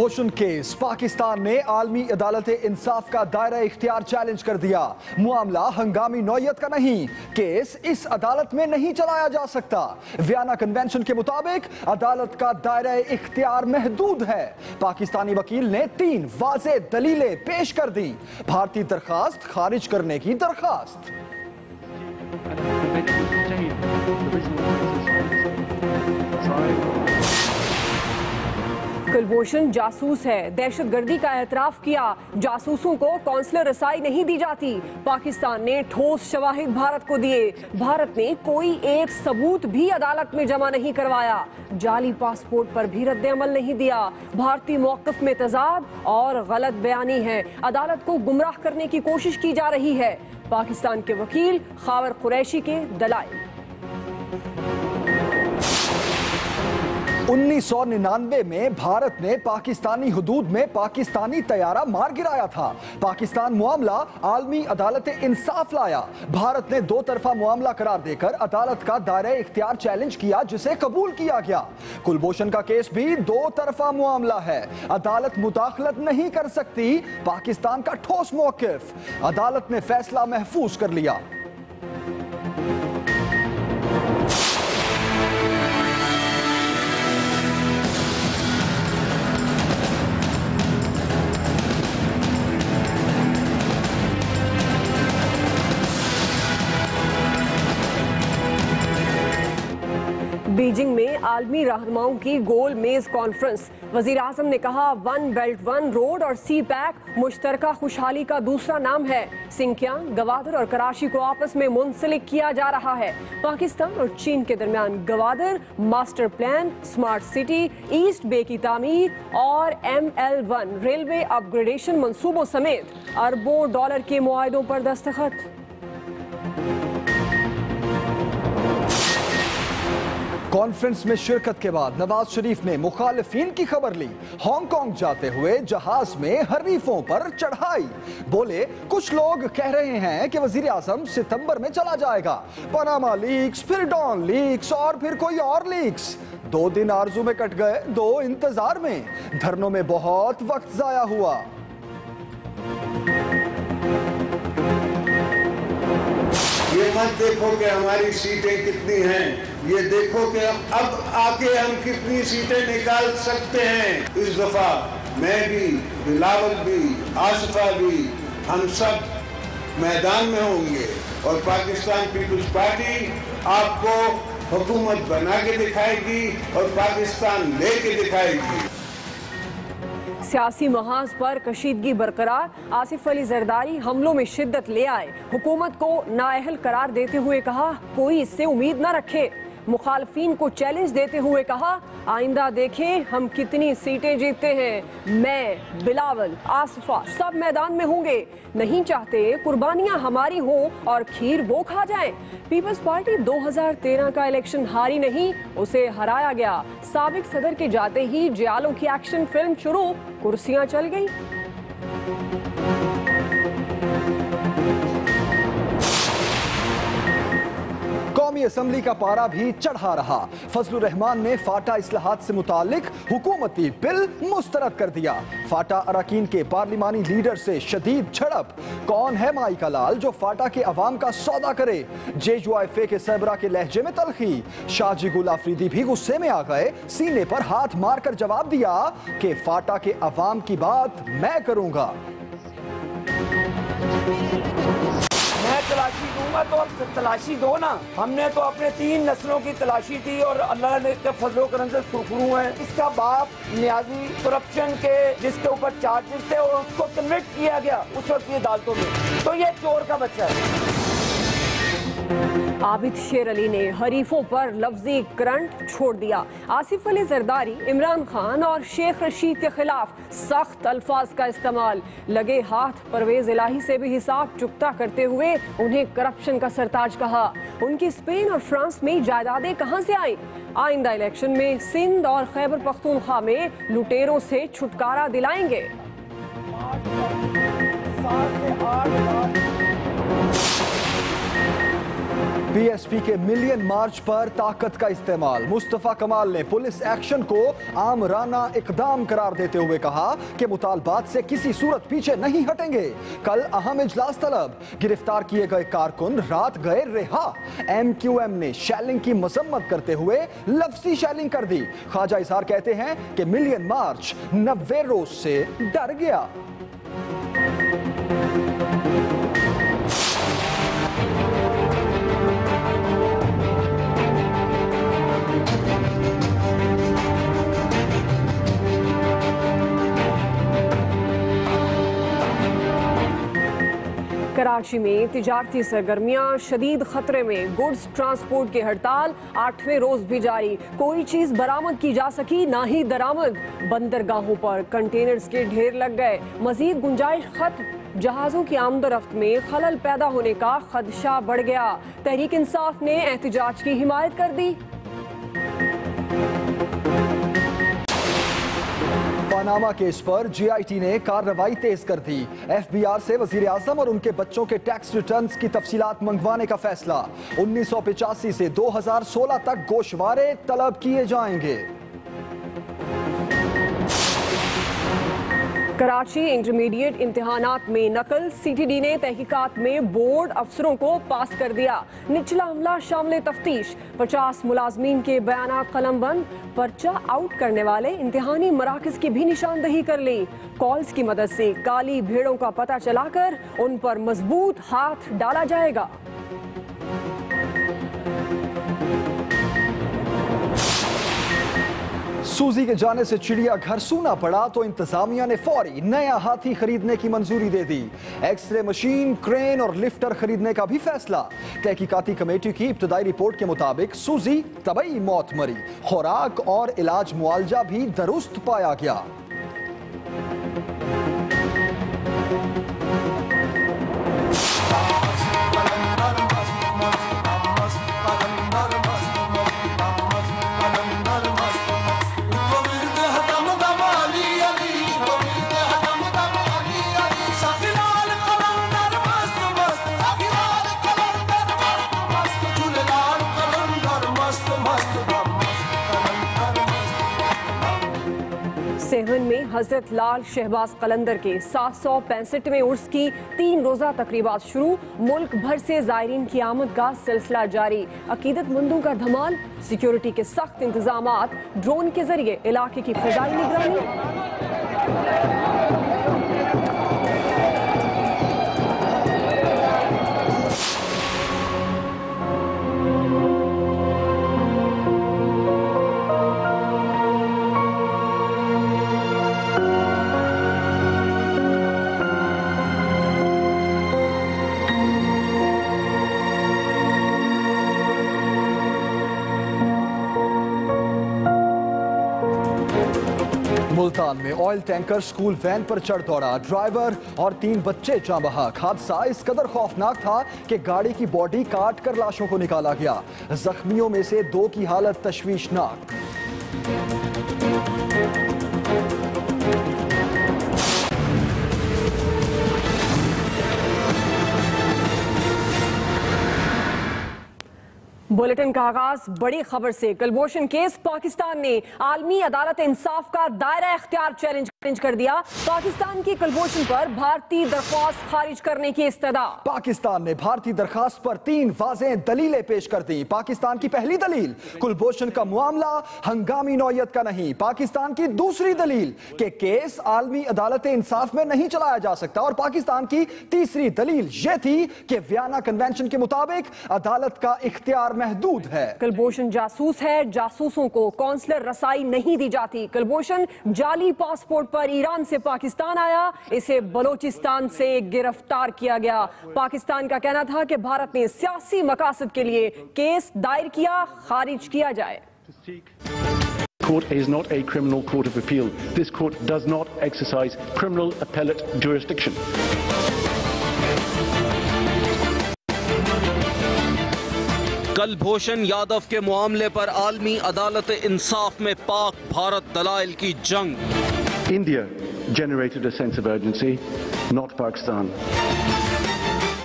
Kulbhushan case, Pakistan ने आलमी अदालत-ए-इंसाफ का दायरा इख्तियार चैलेंज कर दिया। मामला हंगामी नौयत का नहीं, केस इस अदालत में नहीं चलाया जा सकता। वियना कन्वेंशन के मुताबिक अदालत का दायरा इख्तियार महदूद है। पाकिस्तानी वकील ने 3 वाज़ेह दलीलें पेश कर दी। भारतीय दरखास्त खारिज करने की दरखास्त। कुलभूषण जासूस है, दहशतगर्दी का एतराफ किया। जासूसों को कौंसलर रसाई नहीं दी जाती। पाकिस्तान ने ठोस शवाहिद भारत को दिए। भारत ने कोई एक सबूत भी अदालत में जमा नहीं करवाया। जाली पासपोर्ट पर भी रद्द अमल नहीं दिया। भारतीय मौक़िफ़ में तज़ाद और गलत बयानी है। अदालत को गुमराह करने की कोशिश की जा रही है। पाकिस्तान के वकील खावर कुरैशी के दलाइल। 1999 में भारत ने पाकिस्तानी हुदूद में पाकिस्तानी तैयारा मार गिराया था। पाकिस्तान मामला आलमी अदालत-ए-इंसाफ लाया। भारत ने 2 तरफा मामला करार देकर अदालत का दायरा इख्तियार चैलेंज किया, जिसे कबूल किया गया। कुलभूषण का केस भी 2 तरफा मामला है। अदालत मुदाखलत नहीं कर सकती, पाकिस्तान का ठोस मौक़िफ़। अदालत ने फैसला महफूज कर लिया। बीजिंग में आलमी रहनुमाओं की गोल मेज कॉन्फ्रेंस। वजीर आजम ने कहा 1 बेल्ट 1 रोड और सी पैक मुश्तरका खुशहाली का दूसरा नाम है। सिंकियांग, गवादर और कराची को आपस में मुंसलिक किया जा रहा है। पाकिस्तान और चीन के दरमियान Gwadar, master plan, smart city, east bay की तामीर और ML1 रेलवे अपग्रेडेशन मंसूबों समेत अरबों डॉलर के मुआहदों पर दस्तखत। कॉन्फ्रेंस में शिरकत के बाद नवाज शरीफ ने मुखालिफिन की खबर ली। हांगकांग जाते हुए जहाज में हरीफों पर चढ़ाई। बोले, कुछ लोग कह रहे हैं कि वजीर आजम सितंबर में चला जाएगा। पनामा लीक्स, फिर डॉन लीक्स और फिर कोई और लीक्स। 2 दिन आरजू में कट गए, 2 इंतजार में। धरनों में बहुत वक्त जाया हुआ। ये मत देखो कि हमारी सीटें कितनी हैं, ये देखो कि अब आके हम कितनी सीटें निकाल सकते हैं। इस दफा मैं भी, बिलावल भी, आसिफा भी, हम सब मैदान में होंगे और पाकिस्तान पीपुल्स पार्टी आपको हुकूमत बना के दिखाएगी और पाकिस्तान लेके दिखाएगी। सियासी महाज पर कशीदगी बरकरार। आसिफ अली जरदारी हमलों में शिद्दत ले आए। हुकूमत को नाअहल करार देते हुए कहा, कोई इससे उम्मीद न रखे। मुखालफीन को चैलेंज देते हुए कहा, आइंदा देखें हम कितनी सीटें जीतते हैं। मैं, बिलावल, आसिफा सब मैदान में होंगे। नहीं चाहते कुर्बानियां हमारी हों और खीर वो खा जाएं। पीपल्स पार्टी 2013 का इलेक्शन हारी नहीं, उसे हराया गया। साबिक सदर के जाते ही जियालों की एक्शन फिल्म शुरू, कुर्सियां चल गई। कौमी असम्बली का पारा भी चढ़ा रहा। फजलुर रहमान ने फाटा इस्लाहात से मुतालिक हुकूमती बिल मुस्तरद कर दिया। फाटा अरकान के पार्लिमानी लीडर से शदीद झड़प। कौन है माई का लाल जो फाटा के अवाम का सौदा करे। JUIFA के सरबरा के लहजे में तलखी। शाहजी गुल आफरीदी भी गुस्से में आ गए। सीने पर हाथ मारकर जवाब दिया कि फाटा के अवाम की बात मैं करूंगा। मैं तलाशी दूंगा तो अब तलाशी दो ना। हमने तो अपने 3 नस्लों की तलाशी दी और अल्लाह ने फजलो करम से सुरखरू है। इसका बाप नियाजी करप्शन के जिसके ऊपर चार्जेस थे और उसको कन्विक्ट किया गया उस वक्त की अदालतों में, तो ये चोर का बच्चा है। आबिद शेर अली ने हरीफों पर लफ्जी करंट छोड़ दिया। आसिफ अली जरदारी, इमरान खान और शेख रशीद के खिलाफ सख्त अल्फाज का इस्तेमाल। लगे हाथ परवेज इलाही से भी हिसाब चुकता करते हुए उन्हें करप्शन का सरताज कहा। उनकी स्पेन और फ्रांस में जायदादें कहां से आई। आइंदा इलेक्शन में सिंध और खैबर पख्तूनख्वा में लुटेरों से छुटकारा दिलाएंगे। 7 से 8 लाख पीएसपी के मिलियन मार्च पर ताकत का इस्तेमाल। मुस्तफा कमाल ने पुलिस एक्शन को आमराना इकदाम करार देते हुए कहा कि मुतालबात से किसी सूरत पीछे नहीं हटेंगे। कल अहम इजलास तलब। गिरफ्तार किए गए कारकुन रात गए रिहा। एमक्यूएम ने शेलिंग की मजम्मत करते हुए लफ्जी शेलिंग कर दी। ख्वाजा इजहार कहते हैं कि मिलियन मार्च 90 रोज से डर गया। कराची में तिजारती सरगर्मियां शदीद खतरे में। गुड्स ट्रांसपोर्ट की हड़ताल 8वें रोज भी जारी। कोई चीज बरामद की जा सकी, ना ही दरामद। बंदरगाहों पर कंटेनर्स के ढेर लग गए। मजीद गुंजाइश खत्म। जहाजों की आमदोरफ्त में खलल पैदा होने का खदशा बढ़ गया। तहरीक इंसाफ ने एहतिजाज की हिमायत कर दी। पनामा केस पर जीआईटी ने कार्रवाई तेज कर दी। एफबीआर से वजीर आजम और उनके बच्चों के टैक्स रिटर्न्स की तफसीलात मंगवाने का फैसला। 1985 से 2016 तक गोशवारे तलब किए जाएंगे। कराची इंटरमीडिएट इम्तिहानात में नकल। सीटीडी ने तहकीकात में बोर्ड अफसरों को पास कर दिया। निचला अमला शामिल तफ्तीश। 50 मुलाजमीन के बयानात कलमबंद। पर्चा आउट करने वाले इम्तिहानी मराकज की भी निशानदही कर ली। कॉल्स की मदद से काली भेड़ों का पता चलाकर उन पर मजबूत हाथ डाला जाएगा। सूजी के जाने से चिड़िया घर सूना पड़ा तो इंतजामिया ने फौरी नया हाथी खरीदने की मंजूरी दे दी। एक्सरे मशीन, क्रेन और लिफ्टर खरीदने का भी फैसला। तहकीकाती कमेटी की इब्तदाई रिपोर्ट के मुताबिक सूजी तबई मौत मरी। खुराक और इलाज मुआवजा भी दुरुस्त पाया गया। सेवन में हजरत लाल शहबाज कलंदर के 765वें उर्स की 3 रोजा तकरीबात शुरू। मुल्क भर से जायरीन की आमद का सिलसिला जारी। अकीदतमंदों का धमाल। सिक्योरिटी के सख्त इंतजामात। ड्रोन के जरिए इलाके की फिजाई निगरानी। मुल्तान में ऑयल टैंकर स्कूल वैन पर चढ़ दौड़ा। ड्राइवर और 3 बच्चे जाँ बहक। हादसा इस कदर खौफनाक था कि गाड़ी की बॉडी काट कर लाशों को निकाला गया। जख्मियों में से 2 की हालत तशवीशनाक। बुलेटिन का आगाज बड़ी खबर से। कुलभूषण केस। पाकिस्तान ने आलमी अदालत इंसाफ का दायरा इख्तियार चैलेंज कर दिया। पाकिस्तान की कुलभूषण पर भारतीय दरख्वास्त खारिज करने की इस्तदा। पाकिस्तान ने भारतीय दरखास्त पर 3 वाज़ेह दलीलें पेश कर दी। पाकिस्तान की पहली दलील, कुलभूषण का मामला हंगामी नौयत का नहीं। पाकिस्तान की दूसरी दलील कि केस आलमी अदालत इंसाफ में नहीं चलाया जा सकता। और पाकिस्तान की तीसरी दलील यह थी कि वियना कन्वेंशन के मुताबिक अदालत का इख्तियार महदूद है। कुलभूषण जासूस है। जासूसों को कौंसलर रसाई नहीं दी जाती। कुलभूषण जाली पासपोर्ट पर ईरान से पाकिस्तान आया। इसे बलोचिस्तान से गिरफ्तार किया गया। पाकिस्तान का कहना था कि भारत ने सियासी मकासद के लिए केस दायर किया, खारिज किया जाए। Court is not a criminal court of appeal. This court does not exercise criminal appellate jurisdiction. Kulbhushan Yadav के मामले पर आलमी अदालत इंसाफ में पाक भारत दलाइल की जंग। India generated a sense of urgency, not Pakistan.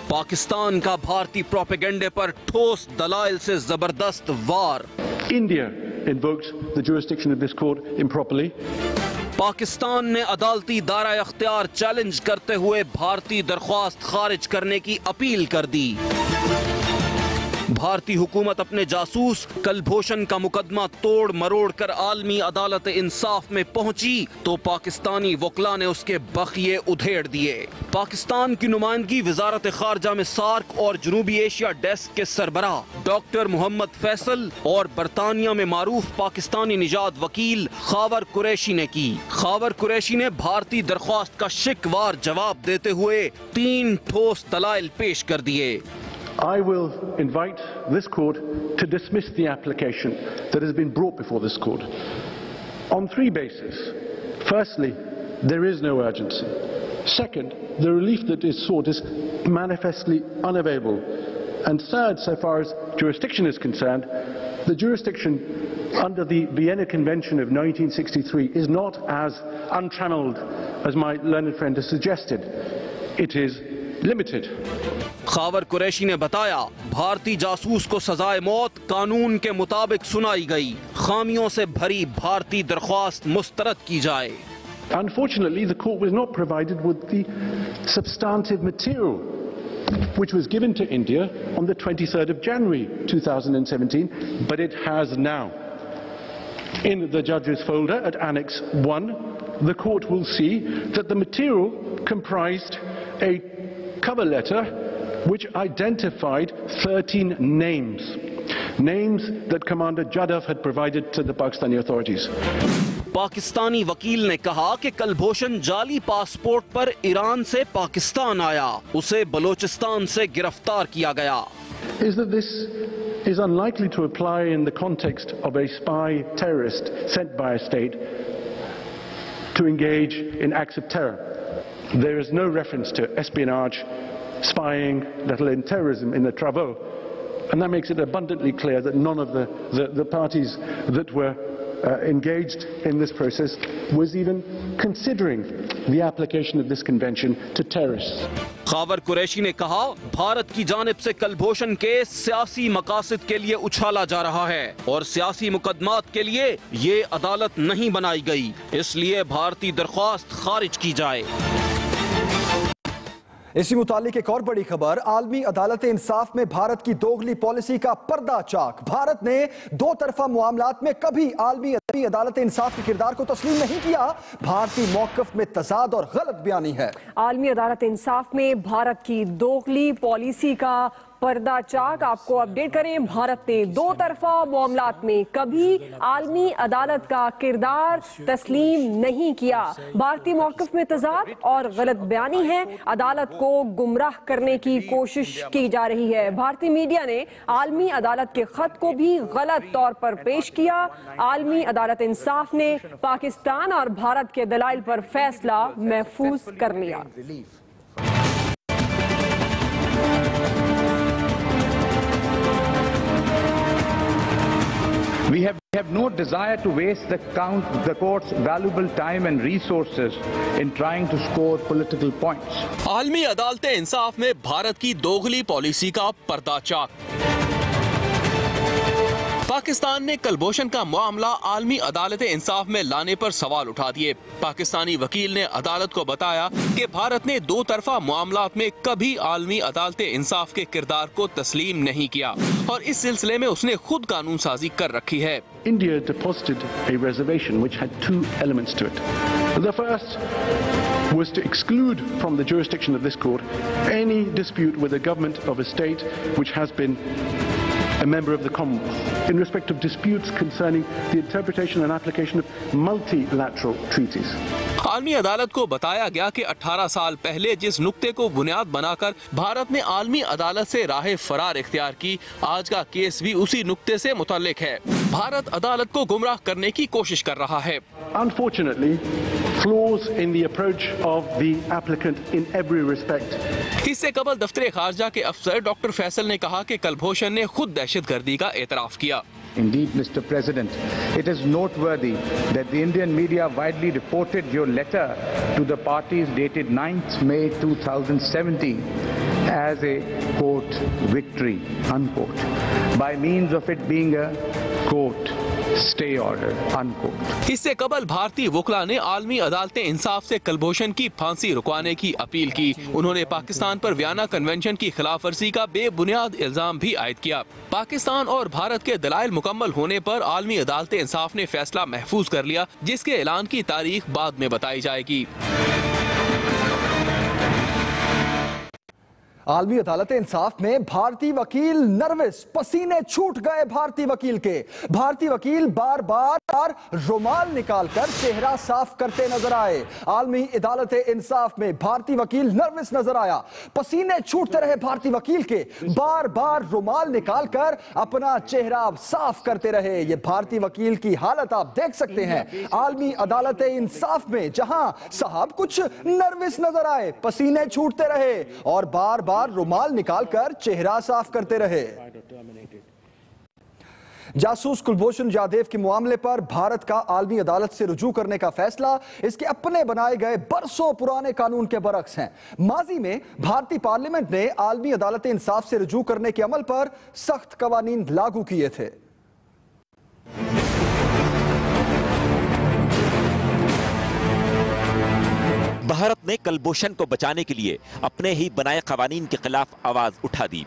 Pakistan का भारतीय प्रोपेगेंडे पर ठोस दलाइल से जबरदस्त वार। India invoked the jurisdiction of this court improperly. Pakistan ने अदालती दायरा अख्तियार चैलेंज करते हुए भारतीय दरख्वास्त खारिज करने की अपील कर दी। भारतीय हुकूमत अपने जासूस कलभूषण का मुकदमा तोड़ मरोड़ कर आलमी अदालत इंसाफ में पहुंची तो पाकिस्तानी वकला ने उसके बखिए उधेड़ दिए। पाकिस्तान की नुमाइंदगी वजारत खारजा में सार्क और जनूबी एशिया डेस्क के सरबराह डॉक्टर मोहम्मद फैसल और बरतानिया में मारूफ पाकिस्तानी निजात वकील खावर कुरैशी ने की। खावर कुरैशी ने भारतीय दरख्वास्त का शिकवार जवाब देते हुए 3 ठोस दलाइल पेश कर दिए। I will invite this court to dismiss the application that has been brought before this court on 3 bases. Firstly, there is no urgency. Second, the relief that is sought is manifestly unavailable. And third, so far as jurisdiction is concerned, the jurisdiction under the Vienna Convention of 1963 is not as untrammeled as my learned friend has suggested. It is limited. Khawar Qureshi ने बताया, भारतीय जासूस को सजाए मौत कानून के मुताबिक सुनाई गई। खामियों से भरी भारतीय दरख्वास्त मुस्तरद की जाए। Unfortunately, the court was not provided with the substantive material which was given to India on the 23rd of January 2017, but it has now. In the judge's folder at Annex 1, the court will see that the material comprised a cover letter which identified 13 names that Commander Jadhav had provided to the Pakistani authorities. Pakistani वकील ने कहा कि कलभूषण जाली passport पर Iran से पाकिस्तान आया, उसे बलोचिस्तान से गिरफ्तार किया गया। Is that this is unlikely to apply in the context of a spy terrorist sent by a state to engage in acts of terror. There is no reference to espionage, spying, let alone terrorism in the travaux, and that makes it abundantly clear that none of the parties that were engaged in this process was even considering the application of this convention to terrorists. Khawar Qureshi ने कहा, भारत की जानिब से Kulbhushan case सियासी मकासद के लिए उछाला जा रहा है और सियासी मुकदमात के लिए ये अदालत नहीं बनाई गई, इसलिए भारतीय दरख्वास्त खारिज की जाए। इसी मुतालिक एक और बड़ी खबर, आलमी अदालत इंसाफ में भारत की दोगली पॉलिसी का पर्दाचाक। भारत ने 2 तरफा मामलात में कभी आलमी अदालत इंसाफ के किरदार को तस्लीम नहीं किया। भारतीय मौक़िफ़ में तज़ाद और गलत बयानी है। आलमी अदालत इंसाफ में भारत की दोगली पॉलिसी का पर्दाचाक। आपको अपडेट करें, भारत ने 2 तरफा मामलात में कभी आलमी अदालत का किरदार तस्लीम नहीं किया। भारतीय मौक़िफ़ में तज़ाद और गलत बयानी है। अदालत को गुमराह करने की कोशिश की जा रही है। भारतीय मीडिया ने आलमी अदालत के खत को भी गलत तौर पर पेश किया। आलमी अदालत इंसाफ ने पाकिस्तान और भारत के दलाइल पर फैसला महफूज कर लिया। We have no desire to waste the court's valuable time and resources in trying to score political points. आलमी अदालत इंसाफ में भारत की दोगली पॉलिसी का पर्दाचाक। पाकिस्तान ने कलभूषण का मामला आलमी अदालत इंसाफ में लाने पर सवाल उठा दिए। पाकिस्तानी वकील ने अदालत को बताया कि भारत ने 2 तरफा मामलात में कभी आलमी अदालत इंसाफ के किरदार को तस्लीम नहीं किया और इस सिलसिले में उसने खुद कानून साजी कर रखी है। India deposited a reservation which had 2 elements to it. The first was to exclude from the jurisdiction of this court any dispute with the government of a state which has been a member of the Commonwealth in respect of disputes concerning the interpretation and application of multilateral treaties. आलमी अदालत को बताया गया कि 18 साल पहले जिस नुक्ते को बुनियाद बनाकर भारत ने आलमी अदालत से राह फरार इख्तियार की, आज का केस भी उसी नुक्ते से मुतल्लिक है। भारत अदालत को गुमराह करने की कोशिश कर रहा है। Unfortunately, flaws in the approach of the applicant in every respect. इससे कबल दफ्तर खारजा के अफसर डॉक्टर फैसल ने कहा कि कलभूषण ने खुद दहशतगर्दी का एतराफ किया। Indeed, Mr. President, it is noteworthy that the Indian media widely reported your letter to the parties dated 9th May 2017 as a, quote, victory, unquote, by means of it being a, quote, stay order, unquote. इससे कबल भारतीय वकला ने आलमी अदालत इंसाफ से कुलभूषण की फांसी रुकवाने की अपील की। उन्होंने पाकिस्तान पर वियना कन्वेंशन की खिलाफ वर्जी का बेबुनियाद इल्जाम भी आयद किया। पाकिस्तान और भारत के दलाइल मुकम्मल होने पर आलमी अदालत इंसाफ ने फैसला महफूज कर लिया, जिसके ऐलान की तारीख बाद में बताई जाएगी। आलमी अदालत इंसाफ में भारतीय वकील नर्वस, पसीने छूट गए भारतीय वकील के। भारतीय वकील बार बार रुमाल निकालकर चेहरा साफ करते नजर आए। आलमी अदालत इंसाफ में भारतीय वकील नर्वस नजर आया, पसीने छूटते रहे भारतीय वकील के, बार बार रुमाल निकालकर अपना चेहरा साफ करते रहे। ये भारतीय वकील की हालत आप देख सकते हैं आलमी अदालत इंसाफ में, जहां साहब कुछ नर्वस नजर आए, पसीने छूटते रहे और बार बार रुमाल निकालकर चेहरा साफ करते रहे। जासूस कुलभूषण जाधव के मामले पर भारत का आलमी अदालत से रुजू करने का फैसला इसके अपने बनाए गए बरसों पुराने कानून के बरक्स हैं। माजी में भारतीय पार्लियामेंट ने आलमी अदालत इंसाफ से रुजू करने के अमल पर सख्त कवानीन लागू किए थे। भारत ने कुलभूषण को बचाने के लिए अपने ही बनाए कवानीन के खिलाफ आवाज उठा दी।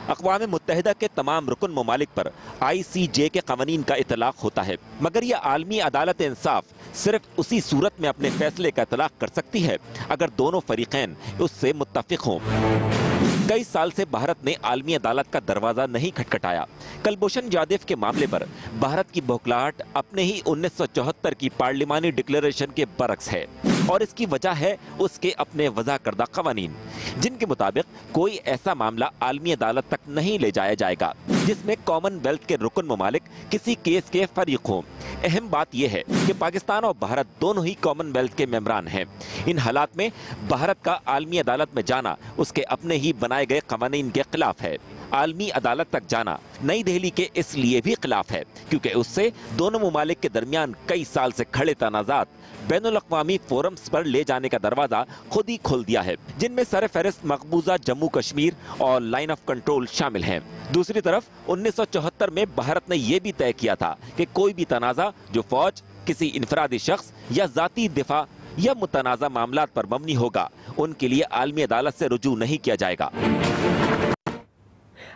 अक़वाम मुत्तहिदा के तमाम रुकन ममालिक पर ICJ के कवानीन का इतलाक होता है, मगर यह आलमी अदालत इंसाफ सिर्फ उसी सूरत में अपने फैसले का इतलाक कर सकती है अगर दोनों फरीकैन उससे मुत्तफिक हों। कई साल से भारत ने आलमी अदालत का दरवाजा नहीं खटखटाया। कुलभूषण जाधव के मामले पर भारत की बौखलाहट अपने ही 1974 की पार्लिमानी डिक्लेरेशन के बरक्स है और इसकी वजह है उसके अपने वज़ा करदा कवानीन, जिनके मुताबिक कोई ऐसा मामला आलमी अदालत तक नहीं ले जाया जाएगा जिसमें कॉमनवेल्थ के रुकन ममालिक किसी केस के फरीक हों। अहम बात यह है कि पाकिस्तान और भारत दोनों ही कॉमनवेल्थ के मेंबरान हैं। इन हालात में भारत का आलमी अदालत में जाना उसके अपने ही बनाए गए कवानीन के खिलाफ है। आलमी अदालत तक जाना नई दिल्ली के इसलिए भी खिलाफ है क्योंकि उससे दोनों ममालिक के दरमियान कई साल से खड़े तनाज़ात बैनुल अक़वामी फोरम्स पर ले जाने का दरवाजा खुद ही खोल दिया है, जिनमें सरफहरिस्त मकबूजा जम्मू कश्मीर और लाइन ऑफ कंट्रोल शामिल हैं। दूसरी तरफ 1974 में भारत ने यह भी तय किया था कि कोई भी तनाज़ा जो फौज, किसी इनफरादी शख्स या जाती दिफा या मुतनाज़ा मामलात पर मबनी होगा, उनके लिए आलमी अदालत से रुजू नहीं किया जाएगा।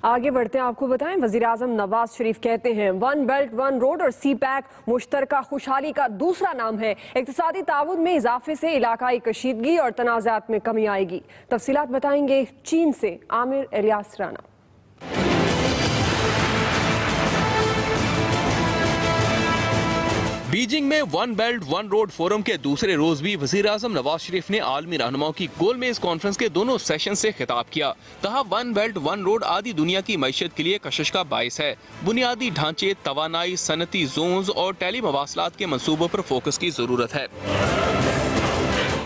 आगे बढ़ते हैं, आपको बताएं वज़ीर-ए-आज़म नवाज शरीफ कहते हैं वन बेल्ट वन रोड और सी पैक मुश्तरका खुशहाली का दूसरा नाम है। इक़्तिसादी ताउन में इजाफे से इलाकाई कशीदगी और तनाज़ात में कमी आएगी। तफसीलात बताएंगे चीन से आमिर इलियास राना। बीजिंग में one belt one road forum के दूसरे रोज भी वज़ीर-ए-आज़म नवाज शरीफ ने आलमी रहनुमाओं की गोलमेज कॉन्फ्रेंस के दोनों सेशन से खिताब किया। कहा वन बेल्ट वन रोड आधी दुनिया की मईशत के लिए कशिश का बाइस है। बुनियादी ढांचे, तवानाई, सनती जोन्स और टेली मवासलात के मंसूबों पर फोकस की जरूरत है।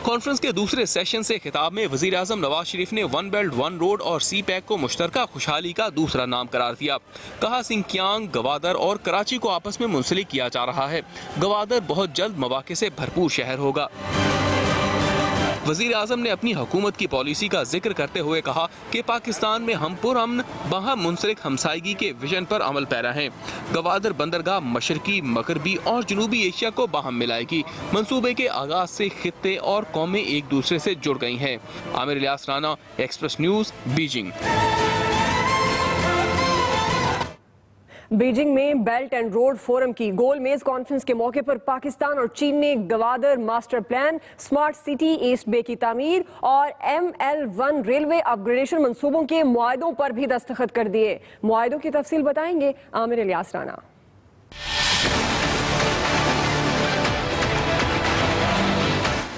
कॉन्फ्रेंस के दूसरे सेशन से खिताब में वज़ीर-ए-आज़म नवाज शरीफ ने वन बेल्ट वन रोड और सी पैक को मुश्तरका खुशहाली का दूसरा नाम करार दिया। कहा सिंकियांग, गवादर और कराची को आपस में मुंसलिक किया जा रहा है। गवादर बहुत जल्द मौके से भरपूर शहर होगा। वज़ीर-ए-आज़म ने अपनी हुकूमत की पॉलिसी का जिक्र करते हुए कहा कि पाकिस्तान में हम पुरअमन बाहम मुंसलिक हमसायगी के विजन पर अमल पैरा हैं। गवादर बंदरगाह मशरकी, मगरबी और जनूबी एशिया को बाहम मिलाएगी। मंसूबे के आगाज से खित्ते और कौमें एक दूसरे से जुड़ गई हैं। Aamir Ilyas Rana, express news, Beijing. Beijing में बेल्ट एंड रोड फोरम की गोलमेज कॉन्फ्रेंस के मौके पर पाकिस्तान और चीन ने Gwadar master plan, smart city east bay की तामीर और ML1 रेलवे अपग्रेडेशन मंसूबों के मुआहदों पर भी दस्तखत कर दिए। मुआहदों की तफसील बताएंगे आमिर इलियास राना।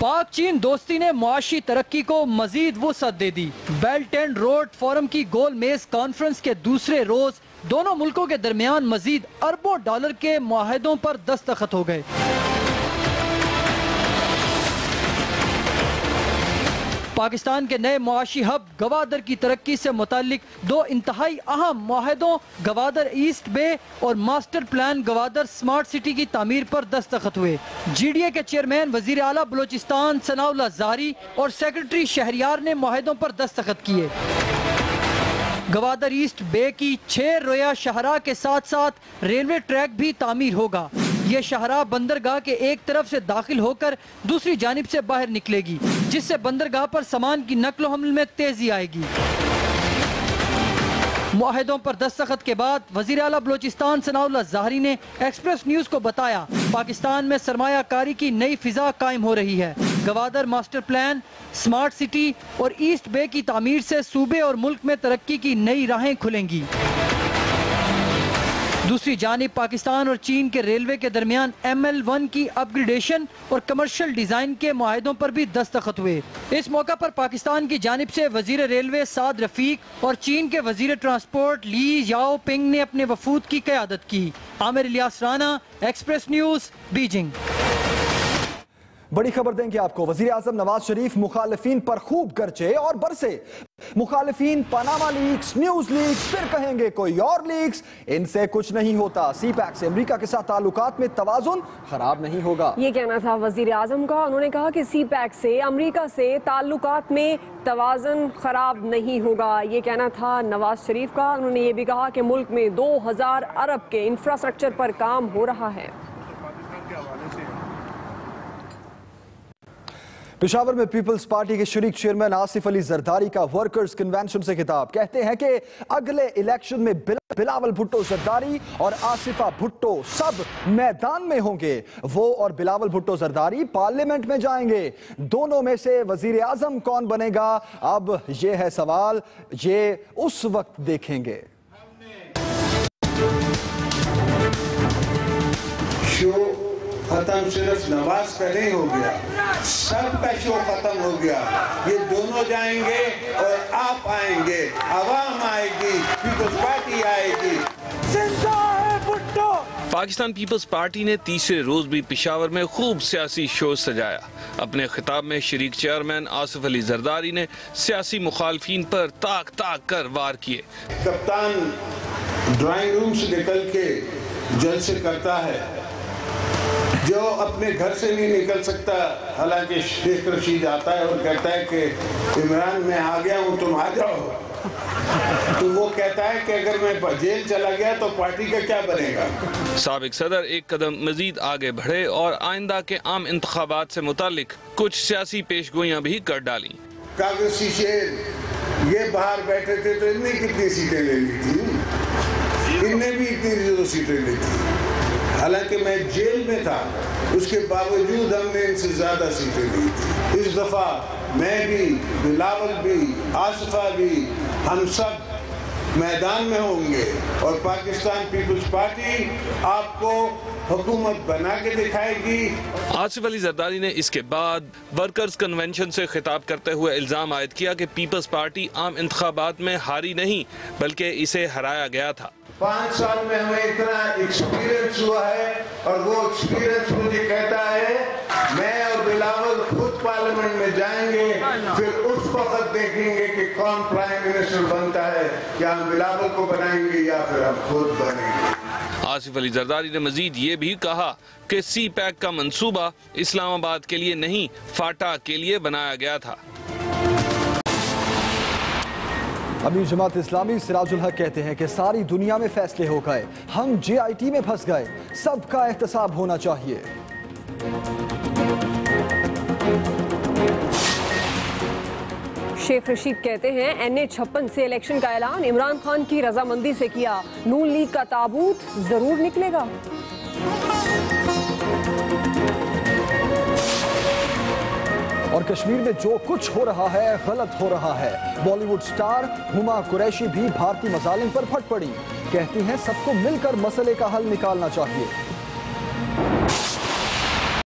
पाक चीन दोस्ती ने मुआशी तरक्की को मजीद वुसअत दे दी। बेल्ट एंड रोड फोरम की गोलमेज कॉन्फ्रेंस के दूसरे रोज दोनों मुल्कों के दरमियान मजीद अरबों डॉलर के मुआहदों पर दस्तखत हो गए। पाकिस्तान के नए मुआशी हब गवादर की तरक्की से मुतालिक दो इंतहाई अहम मुआहदों गवादर ईस्ट बे और master plan Gwadar smart city की तामीर पर दस्तखत हुए। GDA के चेयरमैन वजीर आला बलोचिस्तान सनाउल्लाह ज़ाहरी और सेक्रेटरी शहरियार ने मुआहदों पर दस्तखत किए। गवादर ईस्ट बे की 6 रोया शाहराह के साथ साथ रेलवे ट्रैक भी तामीर होगा। ये शाहराह बंदरगाह के एक तरफ से दाखिल होकर दूसरी जानिब से बाहर निकलेगी, जिससे बंदरगाह पर सामान की नकलो हमल में तेजी आएगी। मुआहदों पर दस्तखत के बाद वजीर आला बलोचिस्तान सनाउल्लाह ज़ाहरी ने एक्सप्रेस न्यूज़ को बताया, पाकिस्तान में सरमायाकारी की नई फिजा कायम हो रही है। Gwadar master plan, smart city और ईस्ट बे की तामीर से सूबे और मुल्क में तरक्की की नई राहें खुलेंगी। दूसरी जानिब पाकिस्तान और चीन के रेलवे के दरमियान ML1 की अपग्रेडेशन और कमर्शियल डिज़ाइन के मुआहदों पर भी दस्तखत हुए। इस मौका पर पाकिस्तान की जानिब से वजीर रेलवे साद रफीक और चीन के वजीर ट्रांसपोर्ट ली याओ पिंग ने अपने वफूद की क़यादत की। Aamir Ilyas Rana, express news, Beijing. बड़ी खबर देंगे आपको। वजीर आजम नवाज शरीफ मुखालिफिन पर खूब गरजे और बरसे। मुखालिफिन पनामा लीक्स, न्यूज लीक्स, फिर कहेंगे कोई और लीक्स, इनसे कुछ नहीं होता। CPAC से अमेरिका के साथ ताल्लुकात में तवाजुन खराब नहीं होगा, ये कहना था वजीर आजम का। उन्होंने कहा कि CPAC से अमेरिका से ताल्लुकात में तवाजुन खराब नहीं होगा, ये कहना था नवाज शरीफ का। उन्होंने ये भी कहा कि मुल्क में 2000 अरब के इंफ्रास्ट्रक्चर पर काम हो रहा है। पेशावर में पीपल्स पार्टी के शरीक चेयरमैन आसिफ अली जरदारी का वर्कर्स कन्वेंशन से खिताब। कहते हैं कि अगले इलेक्शन में बिलावल भुट्टो जरदारी और आसिफा भुट्टो सब मैदान में होंगे। वो और बिलावल भुट्टो जरदारी पार्लियामेंट में जाएंगे। दोनों में से वजीर आजम कौन बनेगा, अब ये है सवाल, ये उस वक्त देखेंगे। खत्म सिर्फ नवाज का नहीं हो गया, सबका शो खत्म हो गया। ये दोनों जाएंगे और आप आएंगे, आवाम आएगी, पीपल्स पार्टी आएगी। जिंदा है भुट्टो। पाकिस्तान पीपल्स पार्टी ने तीसरे रोज भी पेशावर में खूब सियासी शो सजाया। अपने खिताब में शरीक चेयरमैन आसिफ अली जरदारी ने सियासी मुखालफिन पर ताक ताक कर वार किए। कप्तान ड्राइंग रूम से निकल के जलसे करता है, जो अपने घर से नहीं निकल सकता। हालांकि शेख रशीद आता है और कहता है कि इमरान मैं आ गया हूँ, तुम आ जाओ। तो वो कहता है कि अगर मैं जेल चला गया तो पार्टी का क्या बनेगा। साबिक सदर एक कदम मजीद आगे बढ़े और आइंदा के आम इंतखाबात से मुतालिक कुछ सियासी पेशगोइयाँ भी कर डाली। कागजी शेर ये बाहर बैठे थे तो इनने कितनी सीटें ले ली थी, इनने भी इतनी सीटें ली थी। हालांकि मैं जेल में था, उसके बावजूद हमने इनसे ज्यादा सीटें ली थी। इस दफा मैं भी, बिलावल भी, आसिफा भी, हम सब मैदान में होंगे और पाकिस्तान पीपल्स पार्टी आपको हुकूमत बना के दिखाएगी। आसिफ अली जरदारी ने इसके बाद वर्कर्स कन्वेंशन से खिताब करते हुए इल्जाम आयद किया कि पीपल्स पार्टी आम इंतखाबात में हारी नहीं बल्कि इसे हराया गया था। 5 साल में हमें इतना एक्सपीरियंस हुआ है और वो एक्सपीरियंस मुझे कहता है मैं और बिलावल खुद पार्लियामेंट में जाएंगे, फिर उस वक्त देखेंगे कि कौन प्राइम मिनिस्टर बनता है, क्या हम बिलावल को बनाएंगे या फिर हम खुद बनेंगे। आसिफ अली जरदारी ने मजीद ये भी कहा कि CPAC का मंसूबा इस्लामाबाद के लिए नहीं फाटा के लिए बनाया गया था। अमीर जमात इस्लामी सिराजुल हक कहते हैं कि सारी दुनिया में फैसले हो गए, हम JIT में फंस गए, सबका एहतसाब होना चाहिए। शेख रशीद कहते हैं NA-56 से इलेक्शन का ऐलान इमरान खान की रजामंदी से किया, नून लीग का ताबूत जरूर निकलेगा। और कश्मीर में जो कुछ हो रहा है गलत हो रहा है। बॉलीवुड स्टार हुमा कुरैशी भी भारतीय मसालिम पर फट पड़ी, कहती हैं सबको मिलकर मसले का हल निकालना चाहिए।